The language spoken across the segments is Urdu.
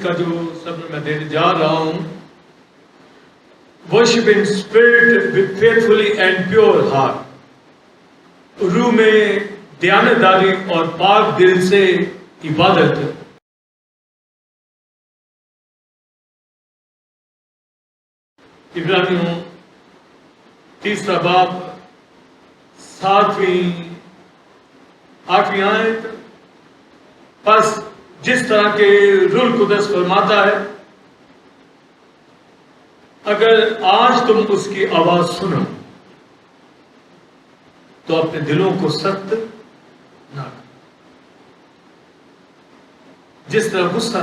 کا جو سبق میں دینے جا رہا ہوں، worship in spirit with faithfully and pure heart، روح میں دیانتداری اور پاک دل سے عبادت۔ عبرانیوں 3 باب 7ویں 8ویں آیت، پس جس طرح کے روح القدس فرماتا ہے، اگر آج تم اس کی آواز سنو تو اپنے دلوں کو سخت نہ کرو۔ جس طرح غصہ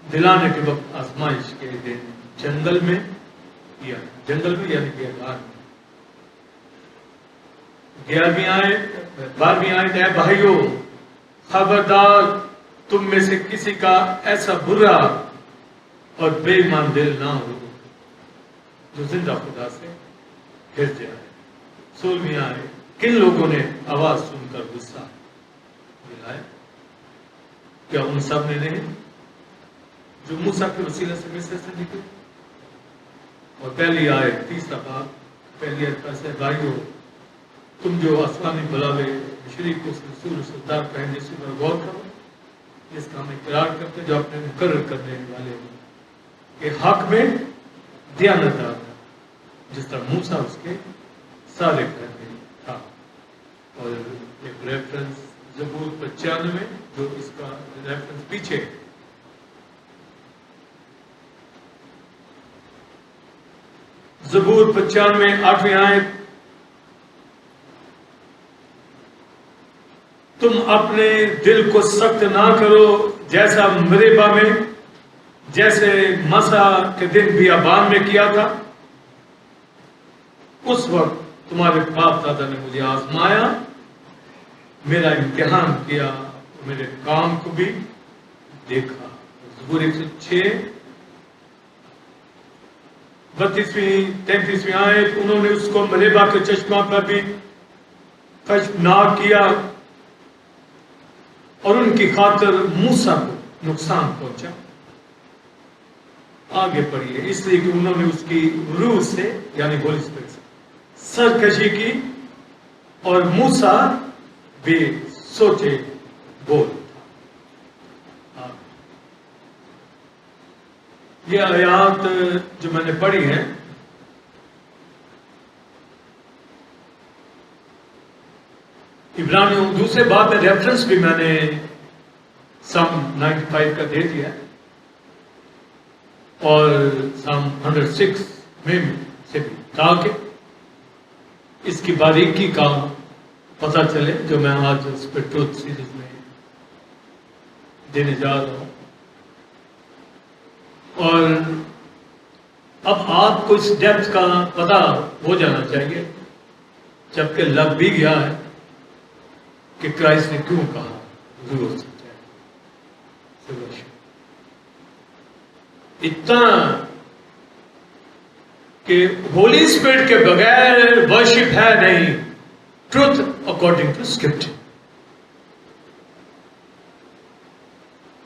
دلانے کے وقت آزمائش کے دن جنگل میں یعنی بیابان میں۔ 12ویں آیت، اے بھائیو خبردار، تم میں سے کسی کا ایسا برا اور بے ایمان دل نہ ہو جو زندہ خدا سے پھر جائے۔ 16ویں آیت، کن لوگوں نے آواز سن کر غصہ دلایا؟ کیا ان سب نے نہیں جو موسیٰ کے وسیلے سے مصر سے نکلے؟ اور پہلی آیت 3 باب پہلی آیت پر سے، بھائیو تم جو آسمانی بلاوے شریک اس رسول سردار کہیں جس پر غور کرو، جس کا ہم اقرار کرتے جو اپنے مقرر کرنے والے کے حق میں دیانتدار تھا، جس طرح موسیٰ اس کے سارے کرنے تھا۔ اور ایک ریفرنس زبور 95 جو اس کا ریفرنس پیچھے، زبور 95 8ویں آیت، تم اپنے دل کو سخت نہ کرو جیسا مریبا میں، جیسے مسا کے دن بیابان میں کیا تھا۔ اس وقت تمہارے باپ دادا نے مجھے آزمایا، میرا امتحان کیا، میرے کام کو بھی دیکھا۔ زبور 106 32ویں 33ویں آیت، انہوں نے اس کو مریبا کے چشمہ پر بھی خشمناک کیا اور ان کی خاطر موسیٰ کو نقصان پہنچا۔ آگے پڑھیے، اس لیے کہ انہوں نے اس کی روح سے یعنی ہولی اسپرٹ سے سرکشی کی اور موسیٰ بے سوچے بول تھا۔ یہ آیات جو میں نے پڑھی ہیں، عبرانیوں 2 باب میں ریفرنس بھی میں نے سام 95 کا دے دیا اور سام 106 میں سے بھی، تاکہ اس کی باریکی کا پتہ چلے جو میں آج اس پر ٹروتھ سیریز میں دینے جا رہا ہوں۔ اور اب آپ کو اس ڈیپتھ کا پتہ ہو جانا چاہیے، جبکہ لگ بھی گیا ہے کہ کرائسٹ نے کیوں کہا ضرور سچائی سے ورشپ، اتنا کہ ہولی اسپرٹ کے بغیر ورشپ ہے نہیں، ٹروتھ اکارڈنگ ٹو اسکرپچر۔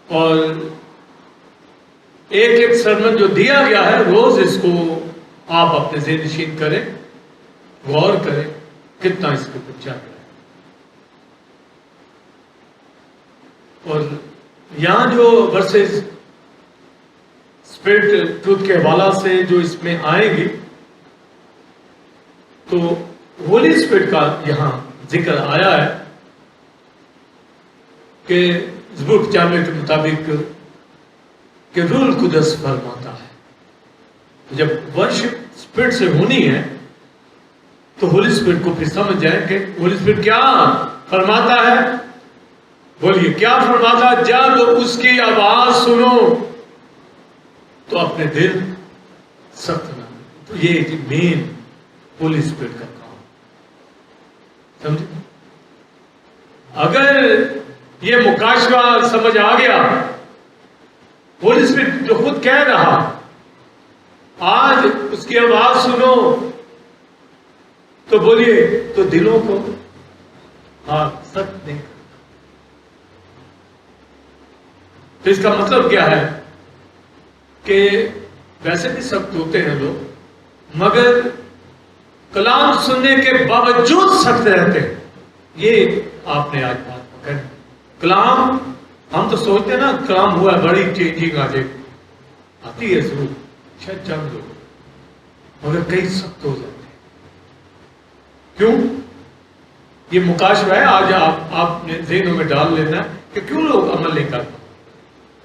اور ایک سرمن جو دیا گیا ہے، روز اس کو آپ اپنے ذہن نشین کریں، غور کریں کتنا اس کے اوپر چل رہا ہے۔ اور یہاں جو ورسز اسپرٹ ٹروتھ کے حوالہ سے جو اس میں آئیں گی، تو ہولی اسپرٹ کا یہاں ذکر آیا ہے کہ زبور 95 کے مطابق کہ روح القدس فرماتا ہے۔ جب ورشپ اسپرٹ سے ہونی ہے تو ہولی اسپرٹ کو پھر سمجھ جائیں کہ ہولی اسپرٹ کیا فرماتا ہے۔ بولیے کیا فرماتا ہے؟ جب اس کی آواز سنو تو اپنے دل سخت نہ کرو۔ تو یہ مین ہولی اسپرٹ کا کام، سمجھے؟ اگر یہ مکاشفہ سمجھ آ گیا، ہولی اسپرٹ جو خود کہہ رہا، آج اس کی آواز سنو، تو بولیے تو دلوں کو سخت نہیں کرتا۔ تو اس کا مطلب کیا ہے کہ ویسے بھی سخت ہوتے ہیں لوگ، مگر کلام سننے کے باوجود سخت رہتے ہیں. یہ آپ نے آج بات پکڑ. کلام ہم تو سوچتے ہیں نا کلام ہوا ہے بڑی چینجنگ آ جائے، آتی ہے ضرور، شاید چند لوگ، مگر کئی سخت ہو جاتے ہیں. کیوں؟ یہ مکاشفہ ہے آج آپ نے ذہنوں میں ڈال لینا ہے کہ کیوں لوگ عمل نہیں کرتے،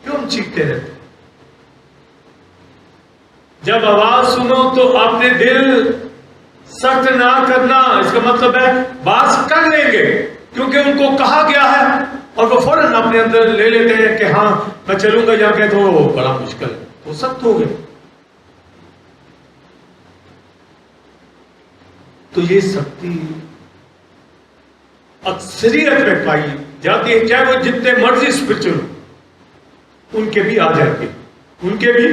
کیوں ہم چیختے رہتے ہیں. جب آواز سنو تو اپنے دل سخت نہ کرنا. اس کا مطلب ہے باز کر لیں گے کیونکہ ان کو کہا گیا ہے، اور وہ فوراً اپنے اندر لے لیتے ہیں کہ ہاں میں چلوں گا جا کے تو بڑا مشکل ہے، وہ سخت ہو گئے. تو یہ سختی اکثریت میں پائی جاتی ہے، چاہے وہ جتنے مرضی اسپرچل ان کے بھی آ جاتی، ان کے بھی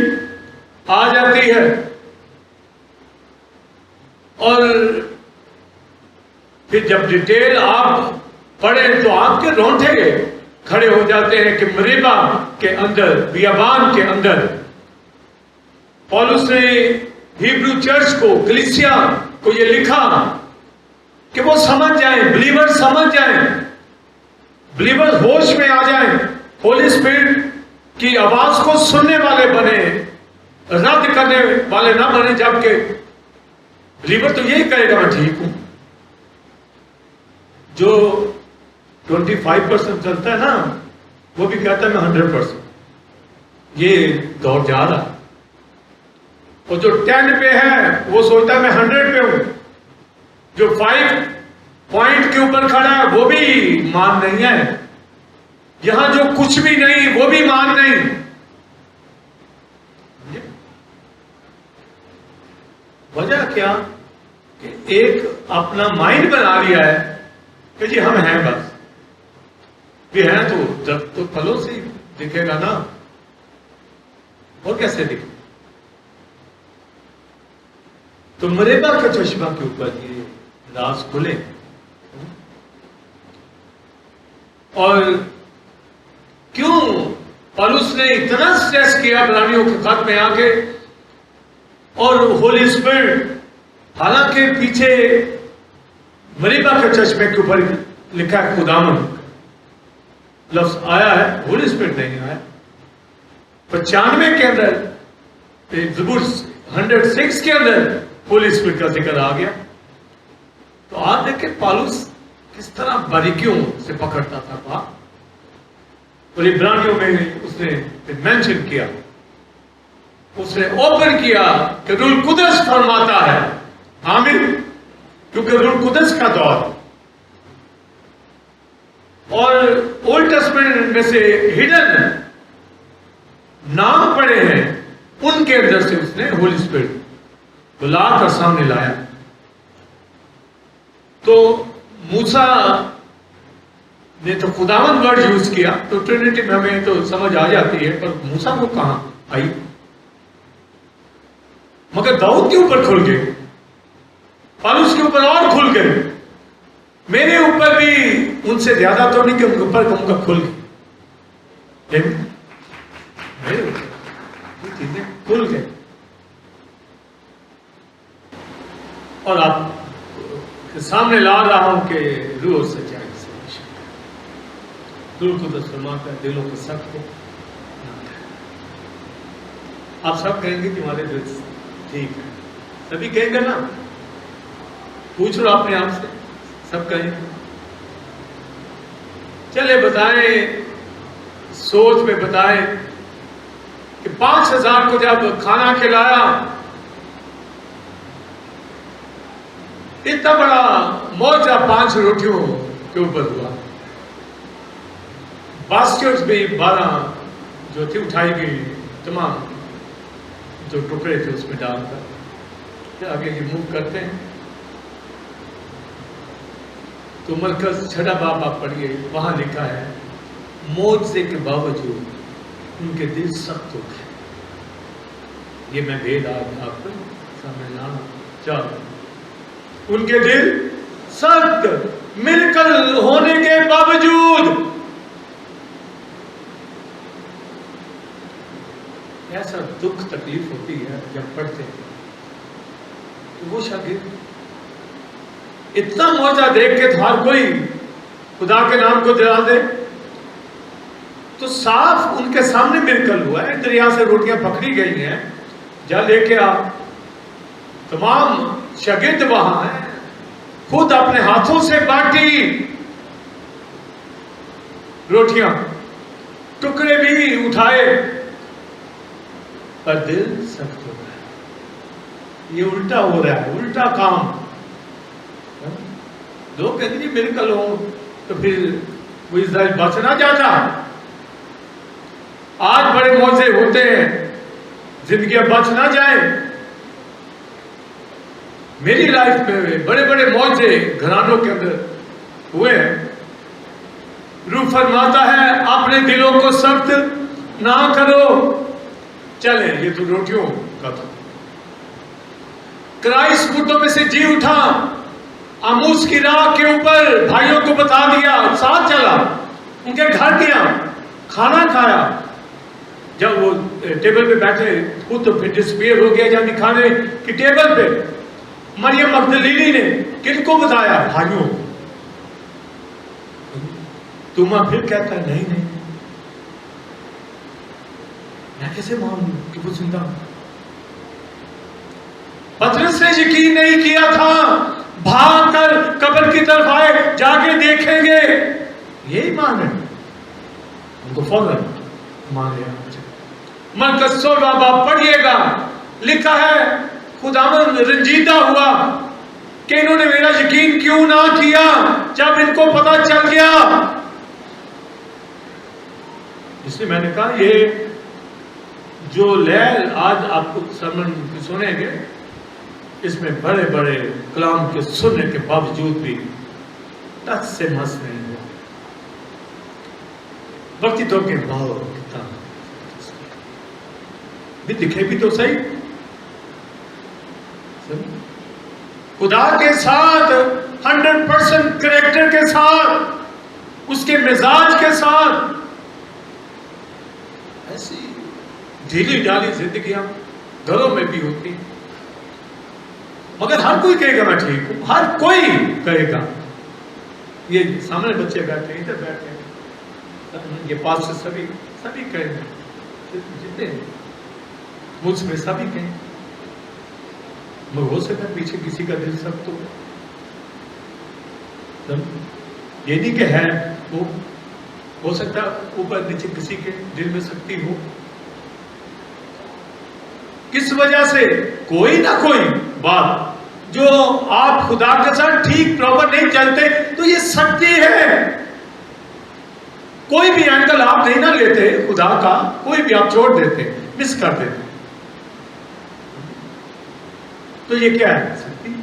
آ جاتی ہے. اور پھر جب ڈیٹیل آپ پڑھیں تو آپ کے رونگٹے کھڑے ہو جاتے ہیں کہ مریبا کے اندر، بیابان کے اندر پولس نے ہیبرو چرچ کو، کلیسیا کو یہ لکھا کہ وہ سمجھ جائیں، بلیور سمجھ جائیں، بلیور ہوش میں آ جائیں، ہولی اسپرٹ کی آواز کو سننے والے بنے، رد کرنے والے نہ بنے. جبکہ بلیور تو یہی کہے گا میں ٹھیک ہوں. جو 25% چلتا ہے نا وہ بھی کہتا ہے میں 100%. یہ دور جا رہا. اور جو 10 پہ ہے وہ سوچتا ہے میں 100 پہ ہوں. جو 5 پوائنٹ کے اوپر کھڑا ہے وہ بھی مان نہیں ہے. یہاں جو کچھ بھی نہیں وہ بھی مان نہیں. وجہ کیا؟ کہ ایک اپنا مائنڈ بنا لیا ہے کہ جی ہم ہیں، بس بھی ہیں تو جب تو پھلوں سے دکھے گا نا، اور کیسے دکھے. تو مریبا کے چشمہ کے اوپر یہ راز کھلے. اور کیوں پولس نے اتنا سٹریس کیا عبرانیوں کے خط میں آ کے، اور ہولی اسپرٹ، حالانکہ پیچھے مریبا کے چشمے کے اوپر لکھا ہے خداوند لفظ آیا ہے، ہولی اسپرٹ نہیں آیا. 95 کے اندر، زبور 106 کے اندر ہولی اسپرٹ کا ذکر آ گیا. تو آپ دیکھیں پولس کس طرح باریکیوں سے پکڑتا تھا بات. اور عبرانیوں میں اس نے مینشن کیا، اس نے اوپن کیا کہ روح القدس فرماتا ہے. آمین. کیونکہ روح القدس کا دور، اور اولڈ ٹیسٹمنٹ میں سے ہڈن نام پڑے ہیں، ان کے اندر سے اس نے ہولی اسپرٹ بلا کر سامنے لایا. تو موسیٰ نے تو خداوند ورڈ یوز کیا، تو ٹرینٹی میں ہمیں تو سمجھ آ جاتی ہے، پر موسیٰ کو کہاں آئی؟ مگر داؤد کے اوپر کھل گئے، پولس کے اوپر اور کھل گئے. میرے اوپر بھی ان سے زیادہ تو نہیں کہ ان کے اوپر ان کا کھل گئے، میرے اوپر یہ چیزیں کھل گئے. اور آپ کے سامنے لا رہا ہوں کہ روح اور سچائی سے روح القدس فرماتا ہے دلوں کو سخت ہو. آپ سب کہیں گے کہ ہمارے دل ٹھیک ہے، سبھی کہیں گے نا؟ پوچھ لو اپنے آپ سے، سب کہیں گے. چلے بتائیں، سوچ میں بتائیں کہ 5000 کو جب کھانا کھلایا، اتنا بڑا معجزہ 5 روٹیوں کے اوپر ہوا. باسکٹس بھی 12 جو تھی اٹھائی گئی، تمام جو ٹکڑے تھے اس میں ڈال کر آگے یہ موو کرتے ہیں. تو مرکز 6 باب آپ پڑھیے، وہاں لکھا ہے معجزے کے باوجود ان کے دل سخت ہو گئے. یہ میں بھید آج آپ کو سامنے لانا چاہتا ہوں. ان کے دل سخت، ملکل ہونے کے باوجود. ایسا دکھ تکلیف ہوتی ہے جب پڑھتے ہیں تو وہ شاگرد اتنا معجزہ دیکھ کے تو ہر کوئی خدا کے نام کو جلا دے. تو صاف ان کے سامنے میریکل ہوا ہے, دریا سے روٹیاں پکڑی گئی ہیں, جا لے کے آ. تمام شاگرد وہاں ہیں, خود اپنے ہاتھوں سے بانٹی روٹیاں, ٹکڑے بھی اٹھائے, پر دل سخت ہو رہا ہے. یہ الٹا ہو رہا ہے, الٹا کام. لوگ کہتے ہیں میریکل ہو تو پھر وہ اسرائیل بچ نہ جاتا. آج بڑے معجزے ہوتے ہیں, زندگیاں بچ نہ جائیں. میری لائف میں بڑے بڑے معجزے گھرانوں کے اندر ہوئے ہیں. روح فرماتا ہے اپنے دلوں کو سخت نہ کرو. چلیں, یہ تو روٹیوں کا تھا. کرائسٹ مردوں میں سے جی اٹھا, آموس کی راہ کے اوپر بھائیوں کو بتا دیا, ساتھ چلا, ان کے گھر گیا, کھانا کھایا. جب وہ ٹیبل پہ بیٹھے خود تو پھر ڈسپیئر ہو گیا جب کھانے کی ٹیبل پہ. مریم مگدلینی نے کن کو بتایا؟ بھائیوں. توما پھر کہتا ہے نہیں نہیں, میں کیسے مانوں کہ وہ زندہ. پطرس نے یقین نہیں کیا تھا, بھاگ کر قبر کی طرف آئے, جا کے دیکھیں گے. یہی مان ہے, ان کو فوراً مان لیا. مرکز 16 باب پڑھیے گا, لکھا ہے خداوند رنجیدہ ہوا کہ انہوں نے میرا یقین کیوں نہ کیا جب ان کو پتا چل گیا. اس لیے میں نے کہا یہ جو لہر آج آپ کو سرمن سنیں گے, اس میں بڑے بڑے کلام کے سننے کے باوجود بھی ٹچ سے مس نہیں ہوا. وقتی طور کے بھاؤ کتنا بھی دکھے بھی تو صحیح. خدا کے ساتھ 100% کریکٹر کے ساتھ, اس کے مزاج کے ساتھ, ایسی ڈھیلی ڈالی زندگیاں گھروں میں بھی ہوتی. مگر ہر کوئی کہے گا میں ٹھیک ہوں, ہر کوئی کہے گا. یہ سامنے بچے بیٹھے ہیں, ادھر بیٹھے ہیں, یہ پاس سے سبھی کہیں گے, جتنے مجھ میں سبھی کہیں. مگر ہو سکتا ہے پیچھے کسی کا دل سخت ہو. یہ نہیں کہ ہے وہ, ہو سکتا اوپر نیچے کسی کے دل میں سختی ہو. کس وجہ سے؟ کوئی نہ کوئی بات جو آپ خدا کے ساتھ ٹھیک پراپر نہیں چلتے تو یہ سختی ہے. کوئی بھی اینگل آپ نہیں نہ لیتے خدا کا, کوئی بھی آپ چھوڑ دیتے, مس کر دیتے, تو یہ کیا ہے سکتی.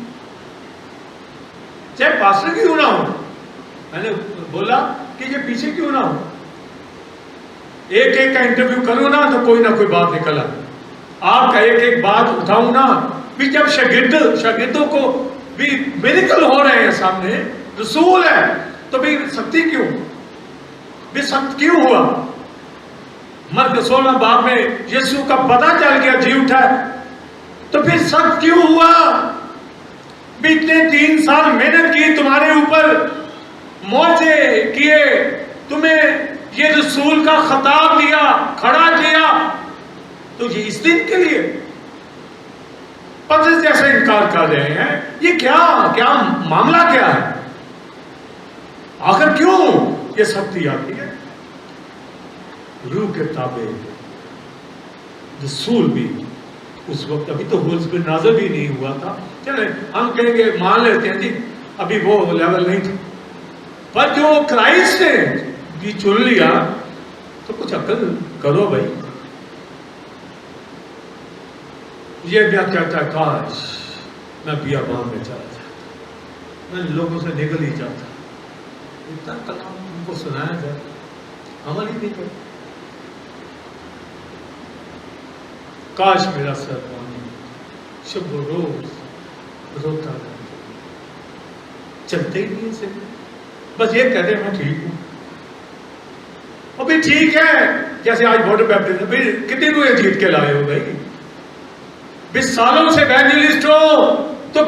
چاہے پاسٹر کیوں نہ ہو, میں نے بولا کہ یہ پیچھے کیوں نہ ہو, ایک ایک کا انٹرویو کروں نا تو کوئی نہ کوئی بات نکل آئے. آپ کا ایک ایک بات اٹھاؤں نا, بھی جب شاگردوں کو بھی میریکل ہو رہے ہیں سامنے, رسول ہے, تو بھی سختی کیوں, بھی سخت کیوں ہوا. مرکز 16 باب میں یسوع کا پتہ چل گیا جی اٹھا ہے, تو پھر سخت کیوں ہوا. بھی اتنے 3 سال محنت کی تمہارے اوپر, معجزے کیے, تمہیں یہ رسول کا خطاب دیا, کھڑا کیا, تو یہ اس دن کے لیے پطرس جیسے انکار کر رہے ہیں. یہ کیا معاملہ کیا ہے, آخر کیوں یہ سختی آتی ہے. روح کے تابع رسول بھی اس وقت, ابھی تو حضور پہ نازل بھی نہیں ہوا تھا, چلیں ہم کہیں گے مان لیتے ہیں جی ابھی وہ لیول نہیں تھا, پر جو کرائسٹ نے بھی چن لیا تو کچھ عقل کرو بھائی. یہ بھی کہتا ہے کاش میں بیابان میں چلا جاتا, میں لوگوں سے نکل ہی جاتا, اتنا کلام ان کو سنایا جائے, عمل ہی نہیں کرتا. کاش میرا سر پانی شب و روز روتا رہتا, چلتے ہی نہیں سے, بس یہ کہتے ہیں میں ٹھیک ہوں, ابھی ٹھیک ہے, جیسے آج واٹر بیپٹزم بھائی کتنی روئے جیت کے لائے ہو بھائی، 20 سالوں سے ایوانجلسٹ ہو تو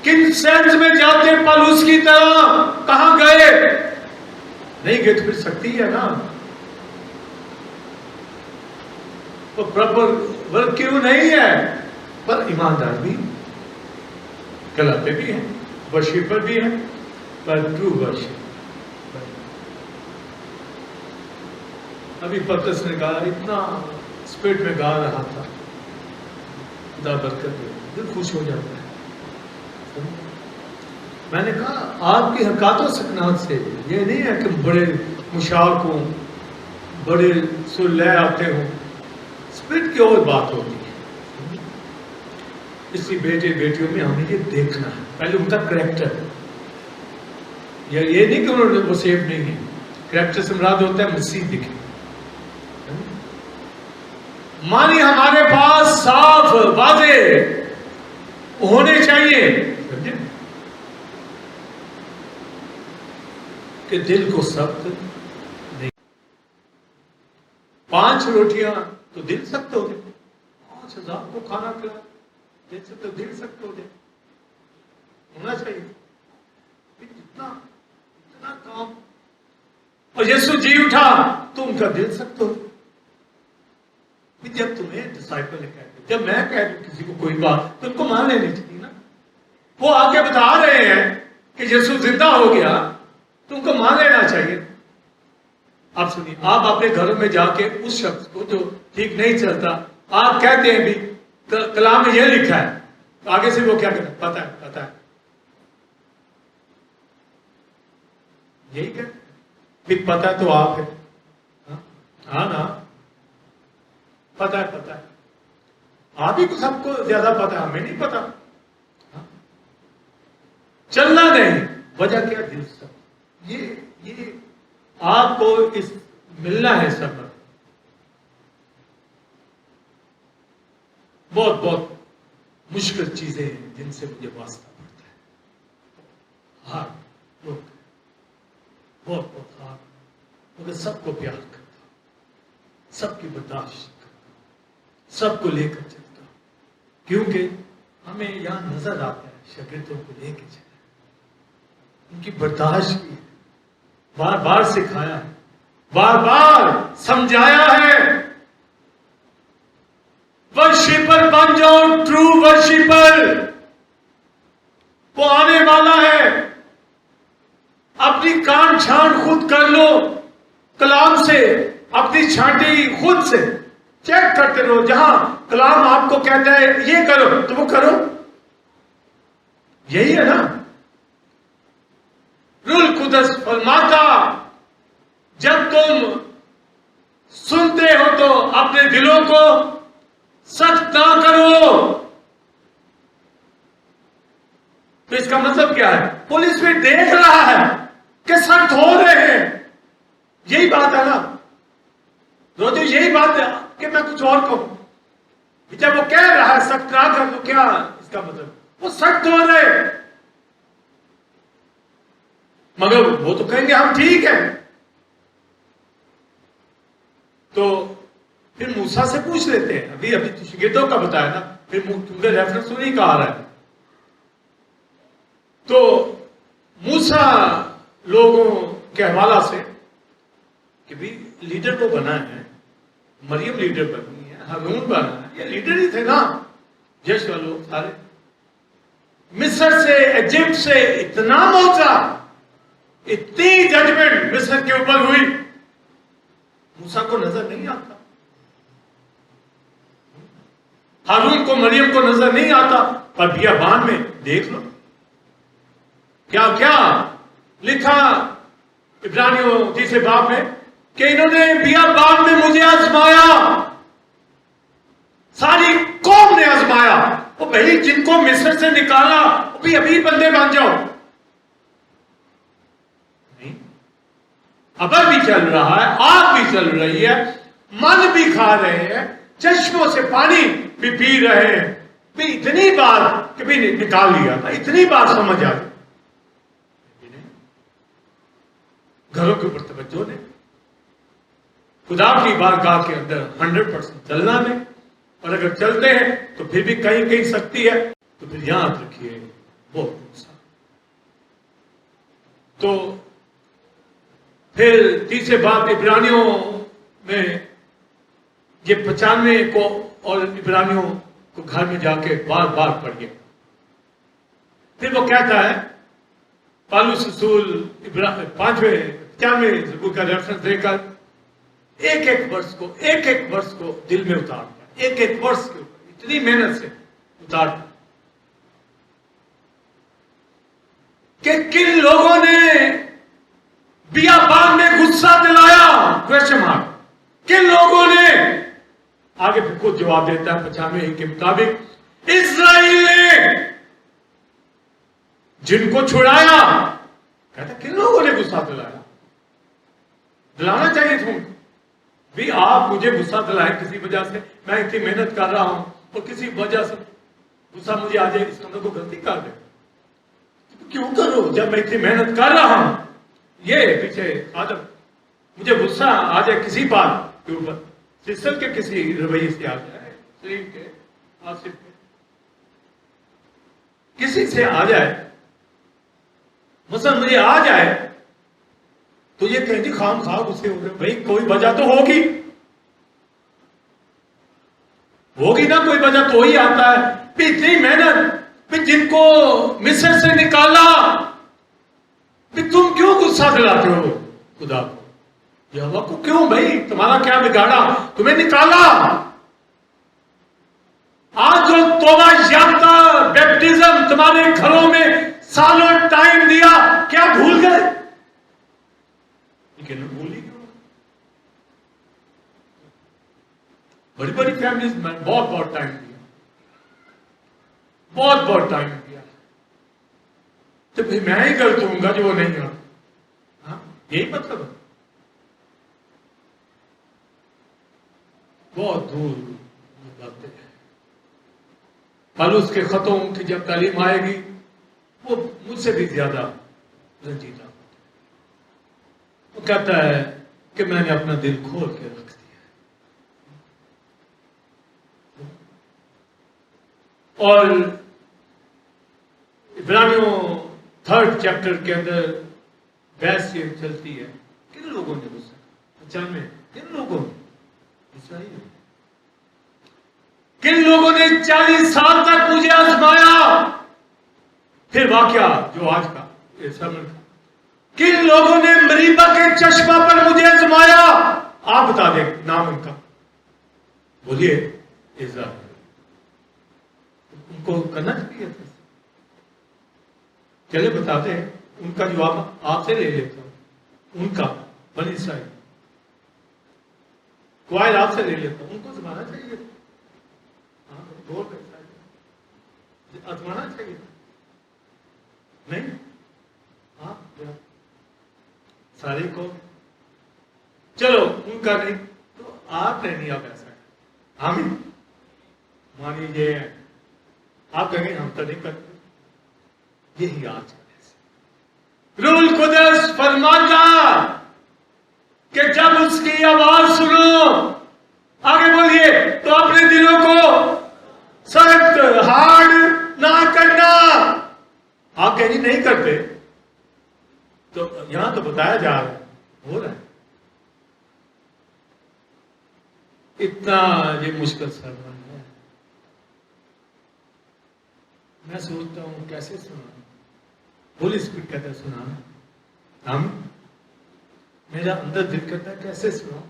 کن سینس میں جاتے پالوس کی طرح کہاں گئے؟ نہیں گئے تو پھر سکتی ہے نا، وہ پراپر ورک کیوں نہیں ہے؟ پر ایماندار بھی، کلاتے بھی ہیں، ورشپر بھی ہیں، پر ٹرو ورشپ۔ ابھی پترس نے کہا اتنا اسپرٹ میں گا رہا تھا، خدا برکت دے، دل خوش ہو جاتا ہے۔ میں نے کہا آپ کی حرکات و سکنات سے یہ نہیں ہے کہ بڑے مشاق ہوں، بڑے سر لے آتے ہوں، اسپرٹ کی اور بات ہوتی ہے۔ اسی بیٹے بیٹیوں میں ہمیں یہ دیکھنا ہے، پہلے ان کا کریکٹر، یہ نہیں کہ انہوں نے وہ سیف نہیں ہے، کریکٹر سے مراد ہوتا ہے مسیح دکھے، مانی ہمارے پاس صاف واضح ہونے چاہیے کہ دل کو سخت نہیں۔ 5 روٹیاں تو دل سخت ہو گئے، 5000 کو کھانا کھلا دل سے تو دل سخت ہو گئے، ہونا چاہیے اتنا کام۔ اور یسوع جی اٹھا تو ان کا دل سخت ہو گیا۔ جب تمہیں ڈسائپل نے کہہ دیا، جب میں کہہ دوں کسی کو کوئی بات تو ان کو مان لینی چاہیے نا۔ وہ آگے بتا رہے ہیں کہ یسوع زندہ ہو گیا، تو ان کو مان لینا چاہیے۔ آپ سنیے، آپ اپنے گھروں میں جا کے اس شخص کو جو ٹھیک نہیں چلتا، آپ کہتے ہیں بھی کلام میں یہ لکھا ہے، تو آگے سے وہ کیا کہتا ہے؟ پتہ ہے یہی کہتے ہیں بھی پتہ ہے تو آپ ہے، ہاں نا، پتہ ہے آپ ہی کو سب کو زیادہ پتہ ہے، ہمیں نہیں پتہ۔ چلنا نہیں، وجہ کیا؟ دل سب، یہ آپ کو اس ملنا ہے سبب۔ بہت مشکل چیزیں ہیں جن سے مجھے واسطہ پڑتا ہے، ہارڈ لوگ، بہت ہارڈ، مگر سب کو پیار کرتا ہوں، سب کی برداشت کرتا ہوں، سب کو لے کر چلتا ہوں، کیونکہ ہمیں یہاں نظر آتا ہے شاگردوں کو لے کے چلے، ان کی برداشت کی، بار بار سکھایا ہے، بار بار سمجھایا ہے۔ ورشپر بن جاؤ، ٹرو ورشپر، وہ آنے والا ہے۔ اپنی کان چھان خود کر لو، کلام سے اپنی چھانٹی خود سے چیک کرتے رہو، جہاں کلام آپ کو کہتا ہے یہ کرو تو وہ کرو، یہی ہے نا۔ روح القدس فرماتا جب تم سنتے ہو تو اپنے دلوں کو سخت نہ کرو۔ تو اس کا مطلب کیا ہے؟ پولیس میں دیکھ رہا ہے کہ سخت ہو رہے ہیں، یہی بات ہے نا، روزو یہی بات ہے کہ میں کچھ اور کہوں، جب وہ کہہ رہا ہے سخت نہ کر، تو کیا اس کا مطلب؟ وہ سخت ہو رہے، مگر وہ تو کہیں گے ہم ٹھیک ہیں۔ تو پھر موسیٰ سے پوچھ لیتے ہیں، ابھی شاگردوں کا بتایا نا، پھر کیونکہ ریفرنس تو نہیں کہا رہا ہے، تو موسیٰ لوگوں کے حوالہ سے کہ بھی لیڈر وہ بنا ہے، مریم لیڈر بنی ہے، ہارون بنا ہے، یہ لیڈر ہی تھے نا، جشوا لوگ سارے۔ مصر سے، ایجپٹ سے اتنا موچا، اتنی ججمنٹ مصر کے اوپر ہوئی، موسیٰ کو نظر نہیں آتا، ہارون کو، مریم کو نظر نہیں آتا، پر بیابان میں دیکھ لو کیا کیا لکھا عبرانیوں 30 باب میں، کہ انہوں نے بیابان میں مجھے آزمایا، ساری قوم نے آزمایا۔ وہ بھائی جن کو مصر سے نکالا وہ بھی ابھی بندے بن جاؤ، نہیں، ابر بھی چل رہا ہے، آگ بھی چل رہی ہے، من بھی کھا رہے ہیں، چشموں سے پانی بھی پی رہے ہیں، بھی اتنی بار کہ بھی نکال لیا، اتنی بار سمجھ آ گئی، گھروں کے اوپر توجہ نے خدا کی بارگاہ کے اندر 100% چلنا نہیں، اور اگر چلتے ہیں تو پھر بھی کہیں کہیں سکتی ہے، تو پھر یاد رکھیے بہت نقصان۔ تو پھر تیسرے بات عبرانیوں میں یہ 95 کو اور عبرانیوں کو گھر میں جا کے بار بار پڑھیے۔ پھر وہ کہتا ہے پالوس رسول 95 زبور کا ریفرنس دے کر ایک ایک ورس کو دل میں اتارتا ہے، ایک ایک ورس کے اوپر اتنی محنت سے اتارتا کہ کن لوگوں نے بیابان میں غصہ دلایا، کوشچن مارک، کن لوگوں نے، آگے پھر خود جواب دیتا ہے 95 کے مطابق اسرائیل نے جن کو چھڑایا، کہتا کن لوگوں نے غصہ دلایا؟ دلانا چاہیے تم کو بھی، آپ مجھے غصہ دلائیں کسی وجہ سے، میں اتنی محنت کر رہا ہوں اور کسی وجہ سے غصہ مجھے آ جائے، اس کا کو غلطی کر دے، کیوں کرو جب میں اتنی محنت کر رہا ہوں؟ یہ پیچھے آدم مجھے غصہ آ جائے کسی بات کے اوپر، سسٹر کے کسی رویے سے آ جائے، سلیم کے، آصف کے، کسی سے آ جائے، مثلا مجھے آ جائے تو یہ کہیں جی خام خواہ غصے ہو رہے، بھائی کوئی وجہ تو ہوگی نا، کوئی وجہ تو ہی آتا ہے، پھر اتنی محنت، پھر جن کو مصر سے نکالا، پھر تم کیوں غصہ دلاتے ہو خدا کو؟ یہوہ کو کیوں؟ بھائی تمہارا کیا بگاڑا؟ تمہیں نکالا۔ آج جو توبہ یافتہ بیپٹزم تمہارے گھروں میں سالوں ٹائم دیا، کیا بھول گئے؟ لیکن بھول ہی کیوں؟ بڑی بڑی فیملیز میں بہت ٹائم دیا، بہت ٹائم دیا، تو پھر میں ہی غلط ہوں گا جو وہ نہیں ہاں، یہی مطلب ہے۔ بہت دور باتیں ہیں۔ پالوس کے خطوں کی جب تعلیم آئے گی وہ مجھ سے بھی زیادہ رنجیدہ، وہ کہتا ہے کہ میں نے اپنا دل کھول کے رکھ دیا، اور عبرانیوں 3rd چیپٹر کے اندر بحث یہ چلتی ہے کن لوگوں نے غصہ، اچھا میں کن لوگوں نے، اسرائیل، کن لوگوں نے 40 سال تک مجھے آزمایا، پھر واقعہ جو آج کا یہ سرمن کا، کن لوگوں نے مریبہ کے چشمہ پر مجھے آزمایا، آپ بتا دیں نام ان کا، بولیے اسرائیل، ان کو کرنا چاہیے تھا، چلے بتاتے ہیں، ان کا جواب آپ سے لے لیتا ہوں، ان کا بنی اسرائیل کوائل آپ سے لے لیتا ہوں، ان کو زمانا چاہیے تھا، آزمانا چاہیے تھا، نہیں سارے کو، چلو ان کا نہیں تو آپ نے نہیں، آپ ایسا ہم مان لیجیے آپ کہیں ہم تو نہیں کرتے، یہی آج روح القدس فرماتا کہ جب اس کی آواز سنو، آگے بولیے، تو اپنے دلوں کو سخت ہارڈ نہ کرنا، آپ کہیں نہیں کرتے، تو یہاں تو بتایا جا رہا ہے، ہو رہا ہے، اتنا یہ مشکل سرمن ہے، میں سوچتا ہوں کیسے سنا، ہولی اسپرٹ کہتا ہے سنا، ہم میرا اندر دل کرتا ہے کیسے سنا،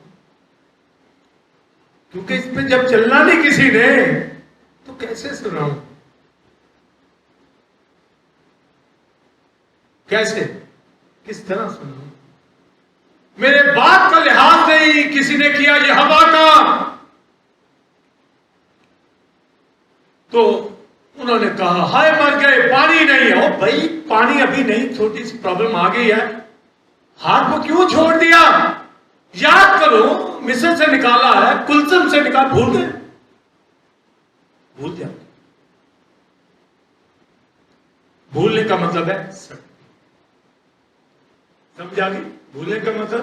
کیونکہ اس پہ جب چلنا نہیں کسی نے تو کیسے سناؤں، کیسے، کس طرح سناؤں، میرے بات کا لحاظ نہیں کسی نے کیا، یہ ہوا کا، تو انہوں نے کہا ہائے مر گئے، پانی نہیں ہے، بھائی پانی ابھی نہیں، چھوٹی سی پرابلم آ گئی ہے، ہاتھ کو کیوں چھوڑ دیا، یاد کرو مصر سے نکالا ہے، کلثم سے نکال، بھول گئے، بھول جاتے، بھولنے کا مطلب ہے سمجھا گی، بھولنے کا مطلب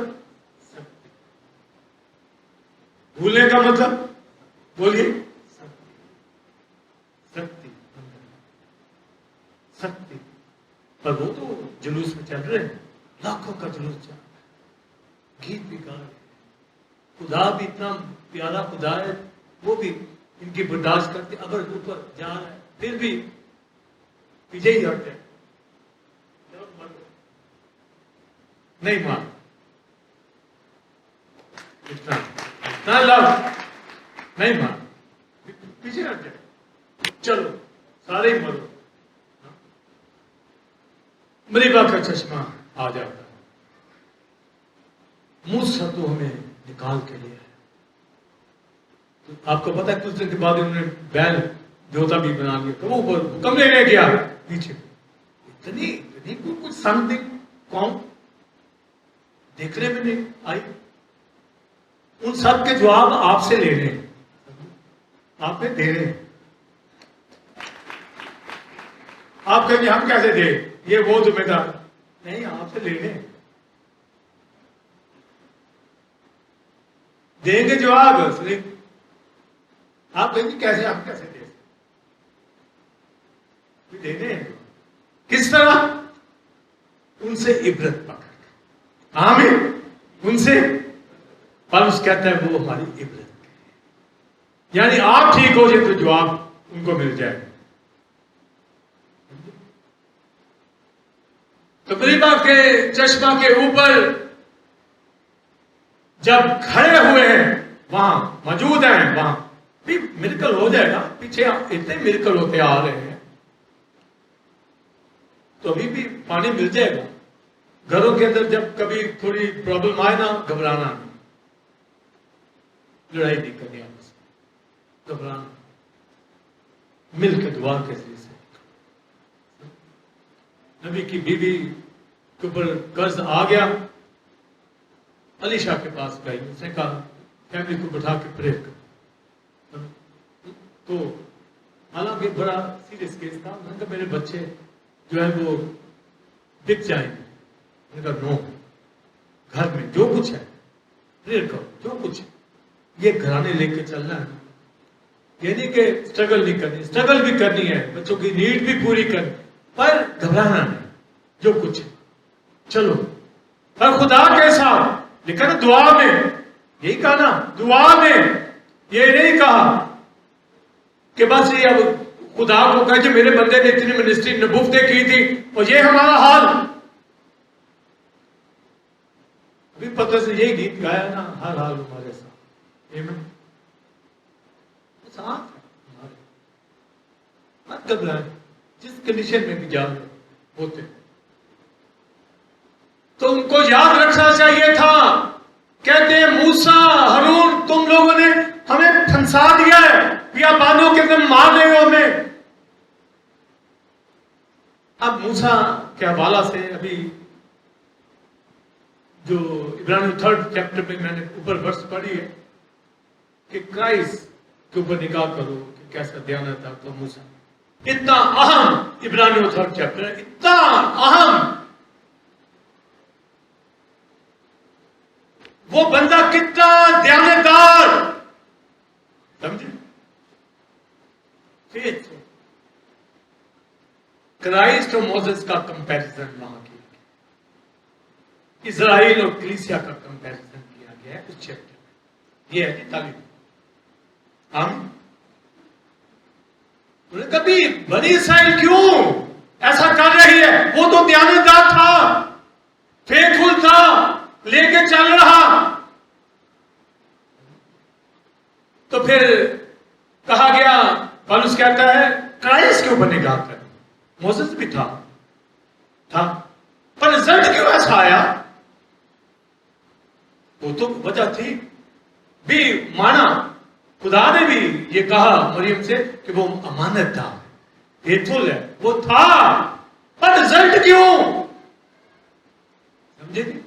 بھولنے کا مطلب بولیے سختی سختی، پر وہ تو جلوس میں چل رہے ہیں، لاکھوں کا جلوس چل رہا ہے، گیت بھی گا رہے ہیں، خدا بھی اتنا پیارا خدا ہے، وہ بھی ان کی برداشت کرتے، اگر اوپر جا رہا ہے پھر بھی پیچھے ہی ہٹتے نہیں مان، اتنا لو نہیں مان، پیچھے ہٹ جائے، چلو سارے ہی مرو، مریبا کا چشمہ آ جاتا ہے، موسیٰ تو ہمیں نکال کے لیا ہے۔ تو آپ کو پتا ہے کچھ دن کے بعد انہوں نے بیل جوتا بھی بنا لیا، تو وہ اوپر حکم لینے گیا پیچھے، اتنی کچھ سم تھنگ کون دیکھنے میں نہیں آئی، ان سب کے جواب آپ سے لے رہے ہیں، آپ نے دے رہے ہیں، آپ کہیں گے ہم کیسے دے، یہ وہ ذمہ دار نہیں، آپ سے لے رہے ہیں، دیں گے جواب، آپ کہیں گے کیسے، ہم کیسے دے دے رہے ہیں، کس طرح، ان سے عبرت پکڑ، آمین، ان سے پالوس کہتا ہے وہ ہماری عبرت ہے، یعنی آپ ٹھیک ہو جائے تو جواب ان کو مل جائے۔ تو مریبا کے چشمہ کے اوپر جب کھڑے ہوئے ہیں، وہاں موجود ہیں، وہاں بھی میریکل ہو جائے گا، پیچھے اتنے میریکل ہوتے آ رہے ہیں، تو ابھی بھی پانی مل جائے گا۔ گھروں کے اندر جب کبھی تھوڑی پرابلم آئے نا، گھبرانا نہیں، لڑائی نہیں کرنی، آپس میں گھبرانا، مل کے دعا کے ذریعے سے۔ نبی کی بیوی کے اوپر قرض آ گیا، علی شاہ کے پاس گئی، اس نے کہا فیملی کو بٹھا کے پریئر کر، تو حالانکہ بڑا سیریس کیس تھا، میں نے کہا میرے بچے جو ہے وہ بک جائیں گے، میں نے کہا نو، گھر میں جو کچھ ہے پریئر کرو، جو کچھ ہے یہ گھرانے لے کے چلنا ہے، یہ نہیں کہ اسٹرگل نہیں کرنی، اسٹرگل بھی کرنی ہے، بچوں کی نیڈ بھی پوری کرنی، پر گھبرانا نہیں، جو کچھ ہے چلو، پر خدا کے ساتھ، لیکن دعا میں، یہی کہا نا، دعا میں یہ نہیں کہا کہ بس یہ اب خدا کو کہا کہ میرے بندے نے اتنی منسٹری نبوتیں کی تھی اور یہ ہمارا حال، ابھی پتہ سے یہی گیت گایا نا، ہر حال ہمارے ساتھ، آمین، ساتھ ہے ہمارے، مت گھبرائیں، جس کنڈیشن میں بھی جا رہے ہوتے، تو ان کو یاد رکھنا چاہیے تھا، کہتے ہیں موسیٰ، ہارون، تم لوگوں نے ہمیں پھنسا دیا ہے، بیابانوں کے اندر مار رہے ہو ہمیں۔ اب موسیٰ کے حوالہ سے ابھی جو عبرانیوں 3 چیپٹر میں نے اوپر ورس پڑھی ہے کہ کرائسٹ کے اوپر نگاہ کرو کہ کیسا دیانت تھا، تو موسیٰ اتنا اہم، عبرانیوں 3 چیپٹر ہے، اتنا اہم، وہ بندہ کتنا دیانتدار، سمجھے، کرائسٹ اور موسیس کا کمپیریزن وہاں کیا گیا، اسرائیل اور کلیسیا کا کمپیریزن کیا گیا ہے اس چیپٹر میں، یہ ہے تعلیم، ہم کبھی بنی اسرائیل کیوں ایسا کر رہی ہے، وہ تو دیانتدار تھا، فیتھفل تھا، لے کے چل رہا، تو پھر کہا گیا، پالوس کہتا ہے کرائسٹ کے اوپر نگاہ کر، موسیس بھی تھا، پر رزلٹ کیوں ایسا آیا، وہ تو وجہ تھی بھی، مانا خدا نے بھی یہ کہا مریم سے کہ وہ امانت تھا، فیتھفل ہے، وہ تھا، پر رزلٹ کیوں، سمجھے نہیں،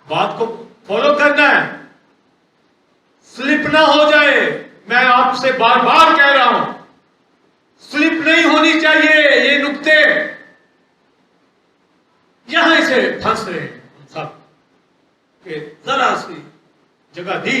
بات کو فالو کرنا ہے، سلپ نہ ہو جائے، میں آپ سے بار بار کہہ رہا ہوں، سلپ نہیں ہونی چاہیے، یہ نکتے یہاں سے پھنس رہے ہیں ہم سب، کہ ذرا سی جگہ دی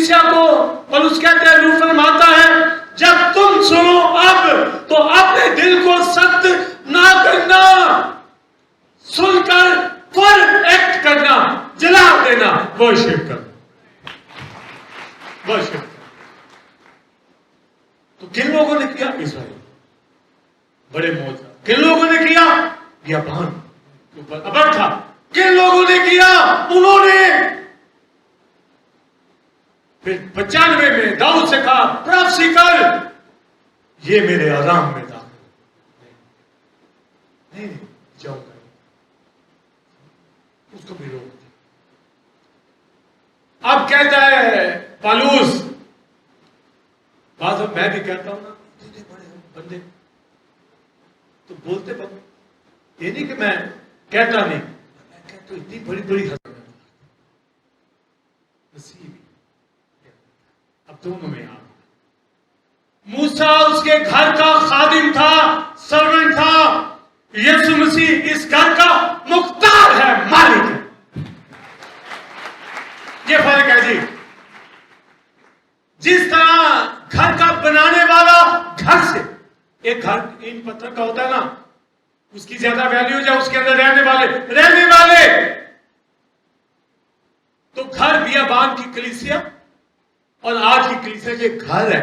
کلیسیا کو پولس کہتے ہیں، روح فرماتا ہے جب تم سنو اب تو اپنے دل کو سخت نہ کرنا، سن کر فر ایکٹ کرنا، جلا دینا، ورشپ کرنا، ورشپ کرنا۔ تو کن لوگوں نے کیا؟ اسرائیل، بڑے موجود۔ کن لوگوں نے کیا؟ بیابان کے اوپر ابر تھا۔ کن لوگوں نے کیا؟ انہوں نے پھر 95 میں داؤد سے کہا پروفیسی کر، یہ میرے آرام میں داخل نہیں جاؤ گا، اس کو بھی روک دیا۔ اب کہتا ہے پالوس، بعض میں بھی کہتا ہوں نا، اتنے بڑے بندے تو بولتے بند، یہ نہیں کہ میں کہتا نہیں، میں کہتا ہوں اتنی بڑی بڑی حد نصیب۔ اب دونوں میں آ موسیٰ اس کے گھر کا خادم تھا، سرونٹ تھا، یسوع مسیح اس گھر کا مختار ہے، مالک ہے۔ یہ فرق ہے جی۔ جس طرح گھر کا بنانے والا گھر سے، ایک گھر ان پتھر کا ہوتا ہے نا، اس کی زیادہ ویلیو جو اس کے اندر رہنے والے، تو گھر بیابان کی کلیسیا اور آج کی کلیسیا کے گھر ہے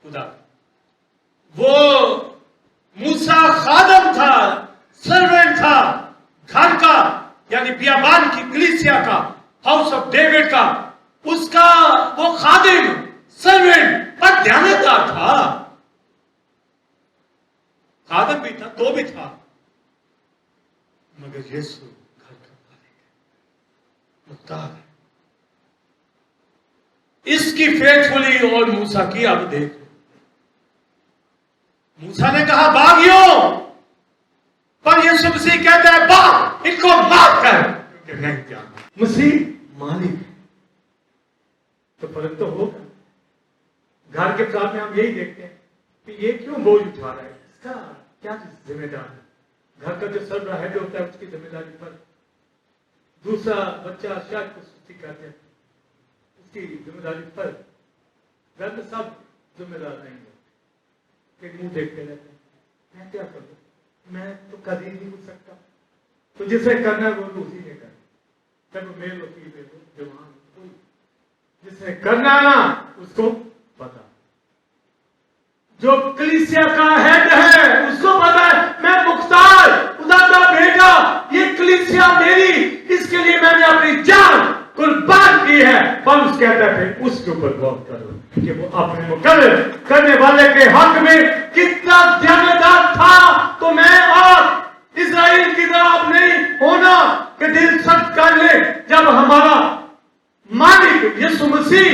خدا۔ وہ موسیٰ خادم تھا، سرونٹ تھا گھر کا، یعنی بیابان کی کلیسیا کا، ہاؤس آف ڈیوڈ کا، اس کا وہ خادم، سرونٹ پر دیانتدار تھا۔ خادم بھی تھا، تو بھی تھا، مگر یسوع گھر کا مالک ہے، مختار ہے۔ اس کی فیتھفلی اور موسیٰ کی اب دیکھ، موسیٰ نے کہا باغیوں، پر یسوع مسیح کہتا ہے باغ ان کو معاف کر، کیونکہ نہیں جانتا۔ مسیح مالک ہے تو فرق تو ہوگا۔ گھر کے ساتھ میں ہم یہی دیکھتے ہیں کہ یہ کیوں بوجھ اٹھا رہا ہے، اس کا کیا ذمہ دار ہے؟ گھر کا جو سربراہ ہیڈ ہوتا ہے اس کی ذمہ داری پر، دوسرا بچہ شاید کچھ سستی کرتے ہیں اس کی ذمہ داری پر، گھر میں سب ذمہ دار نہیں ہوتے کہ منہ دیکھتے رہتے ہیں، میں کیا کروں، میں تو کبھی نہیں ہو سکتا، تو جسے کرنا ہے وہ اسی نے کرنا، چاہے وہ میل وکیل ہے، وہ جوان، کوئی جس نے کرنا ہے نا اس کو پتا، جو کلیسیا کا ہیڈ ہے اس کو پتا ہے میں مختار خدا کا بیٹا، یہ کلیسیا میری، اس کے لیے میں نے اپنی جان قربان کی ہے۔ پولس کہتا ہے اس کے اوپر غور کرو کہ وہ اپنے مقرر کرنے والے کے حق میں کتنا دیانتدار تھا۔ تو میں اور اسرائیل کی طرح اب نہیں ہونا کہ دل سخت کر لے۔ جب ہمارا مالک یسوع مسیح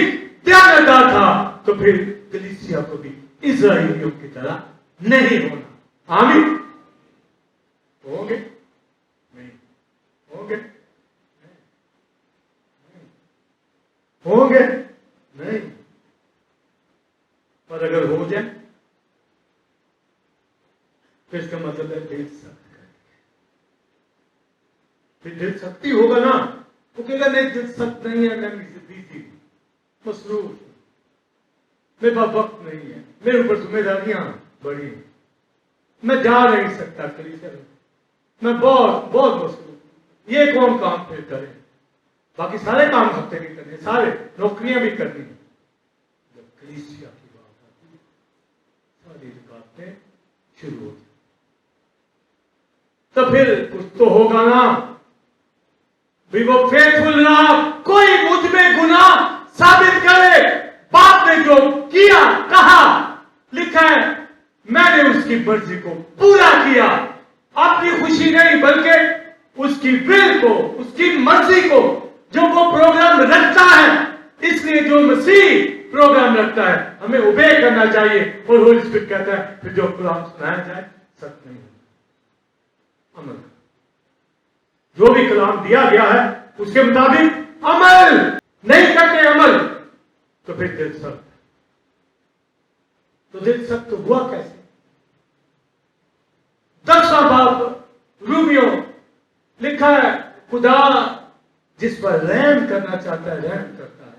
دیانتدار تھا تو پھر کلیسیا کو بھی اسرائیلیوں کی طرح نہیں ہونا۔ آمین۔ ہوں گے نہیں ہوں گے ہوں گے نہیں، اور اگر ہو جائے پھر اس کا مطلب ہے دل سخت کر کے، پھر دل سختی ہوگا نا، وہ کہے گا نہیں دل سخت نہیں ہے، میں بزی مصروف، میرے پاس وقت نہیں ہے، میرے اوپر ذمہ داریاں بڑی ہیں، میں جا نہیں سکتا کلیسیا میں، بہت مصروف، یہ کون کام پھر کرے، باقی سارے کام ہفتے بھی کرنے، سارے نوکریاں بھی کرنی، جب کلیسیا کی بات آتی ساری رکاوٹیں شروع ہوتی، تو پھر کچھ تو ہوگا نا، بھی وہ فیتھفل نہ کوئی مجھ میں گناہ ثابت کرے، باپ نے جو کیا کہا لکھا ہے میں نے اس کی مرضی کو پورا کیا، اپنی خوشی نہیں بلکہ اس کی ول کو، اس کی مرضی کو، جو وہ پروگرام رکھتا ہے، اس لیے جو مسیح پروگرام رکھتا ہے ہمیں اوبے کرنا چاہیے، اور ہولی اسپرٹ کہتا ہے پھر جو کلام سنایا جائے سچ نہیں عمل، جو بھی کلام دیا گیا ہے اس کے مطابق عمل نہیں کرتے، عمل تو پھر دل سخت، تو دل سخت ہوا کیسے؟ 10واں باب رومیو لکھا ہے خدا جس پر رحم کرنا چاہتا ہے رحم کرتا ہے،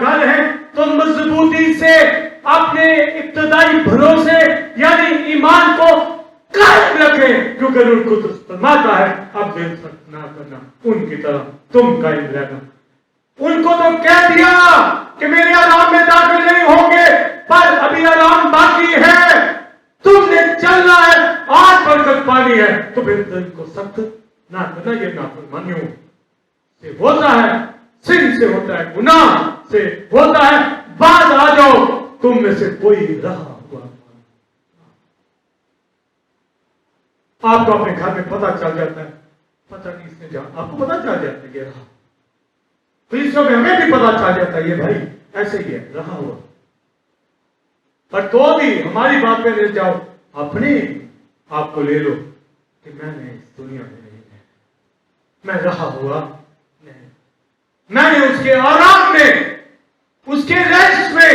گھر ہے تو مضبوطی سے اپنے ابتدائی بھروسے یعنی ایمان کو قائم رکھیں، کیونکہ روح القدس فرماتا ہے اب دل سخت نہ کرنا، ان کی طرح تم قائم رہنا۔ ان کو تو کہہ دیا کہ میرے آرام میں داخل نہیں ہوں گے، پر ابھی آرام باقی ہے، تم نے چلنا ہے، آج برکت پانی ہے، تو پھر دل کو سخت نہ کرنا۔ یہ نافرمانیوں سے ہوتا ہے، سن سے ہوتا ہے، گناہ سے ہوتا ہے۔ بعد آ جاؤ، تم میں سے کوئی رہا ہوا آپ کو اپنے گھر میں پتہ چل جاتا ہے، پتہ نہیں اس نے جہاں آپ کو پتہ چل جاتا ہے یہ رہا، فریسیوں میں ہمیں بھی پتہ چل جاتا ہے یہ بھائی ایسے ہی ہے رہا ہوا، پر تو بھی ہماری بات پہ لے جاؤ، اپنے آپ کو لے لو کہ میں نے اس دنیا میں نہیں ہے، میں رہا ہوا نہیں، میں نے اس کے آرام میں، اس کے ریسٹ میں،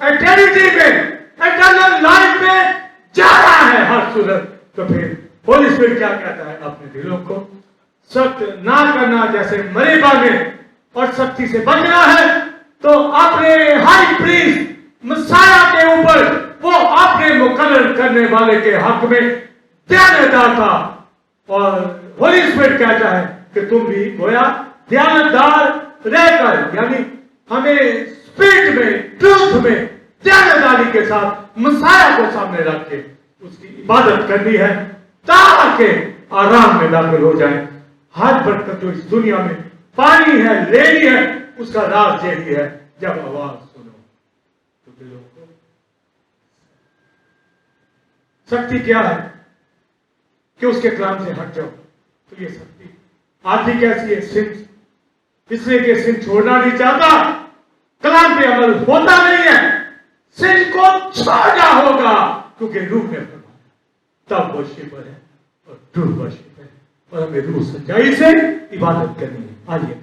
ایٹرنیٹی میں، ایٹرنل لائف میں جانا ہے ہر صورت۔ تو پھر ہولی اسپرٹ کیا کہتا ہے؟ اپنے دلوں کو سخت نہ کرنا جیسے مریبا میں، اور سختی سے بچنا ہے تو اپنے ہائی پریسٹ مسیح کے اوپر وہ اپنے مقرر کرنے والے کے حق میں دیانتدار تھا، اور ہولی اسپرٹ کہتا ہے کہ تم بھی گویا دیانتدار رہ کر، یعنی ہمیں اسپرٹ میں، ٹروتھ میں دیانتداری کے ساتھ مسیح کو سامنے رکھ کے اس کی عبادت کرنی ہے تاکہ آرام میں داخل ہو جائیں۔ ہر برکت جو اس دنیا میں پانی ہے، لینی ہے، اس کا راز یہی ہے، جب آواز سنو تو دلوں کو سختی کیا ہے کہ اس کے کلام سے ہٹ جاؤ، تو یہ سختی آتی کیسی ہے؟ سن، اس لیے کہ سن چھوڑنا نہیں چاہتا، کلام پہ عمل ہوتا نہیں ہے، سن کو چھوڑنا ہوگا، کیونکہ روح نے فرمایا تب ورشپر ہے اور ٹرو ورشپ ہے، اور ہمیں روح سچائی سے عبادت کرنی ہے۔ آئیے